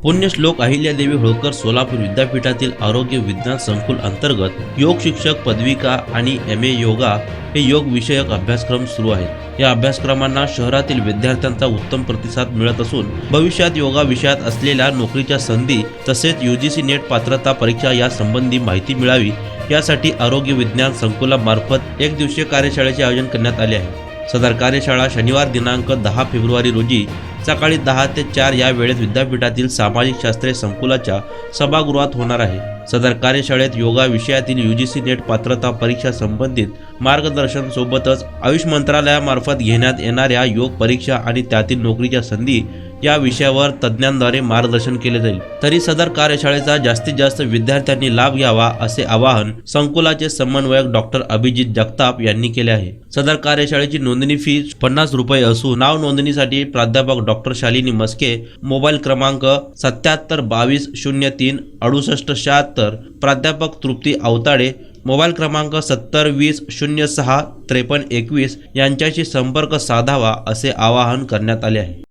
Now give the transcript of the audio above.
पुण्यश्लोक अहिल्यादेवी होळकर सोलापूर विद्यापीठातील आरोग्य विज्ञान संकुल अंतर्गत योग शिक्षक पदविका आणि MA योगा हे योग विषयक अभ्यासक्रम सुरू आहेत। या अभ्यासक्रमांना शहरातील विद्यार्थ्यांचा उत्तम प्रतिसाद मिळत असून भविष्यात योगा विषयात असलेल्या नोकरीच्या संधी तसेच UGC नेट पात्रता परीक्षा या संबंधी माहिती मिळावी यासाठी आरोग्य विज्ञान संकुलामार्फत एक दिवसीय कार्यशाळेचे आयोजन करण्यात आले आहे। सदर कार्यशाळा शनिवार दिनांक 10 फेब्रुवारी रोजी सकाळी 10 ते 4 या वेळेत विद्यापीठातील सामाजिक शास्त्रे संकुलाच्या सभागृहात होणार आहे। सदर कार्यशाळेत योगा विषयातील UGC नेट पात्रता परीक्षा संबंधित मार्गदर्शन सोबतच आयुष मंत्रालयामार्फत घेण्यात येणाऱ्या योग परीक्षा आणि त्यातील नोकरीच्या संधी या विषयावर तज्ज्ञांद्वारे मार्गदर्शन केले जाईल। तरी सदर कार्यशाळेचा जास्तीत जास्त विद्यार्थ्यांनी लाभ घ्यावा असे आवाहन संकुलाचे समन्वयक डॉक्टर अभिजित जगताप यांनी केले आहे। सदर कार्यशाळेची नोंदणी फी 50 रुपये असून नाव नोंदणीसाठी प्राध्यापक डॉक्टर शालिनी मस्के, मोबाईल क्रमांक 7722036876, प्राध्यापक तृप्ती अवताडे, मोबाईल क्रमांक 7020065321 यांच्याशी संपर्क साधावा असे आवाहन करण्यात आले आहे।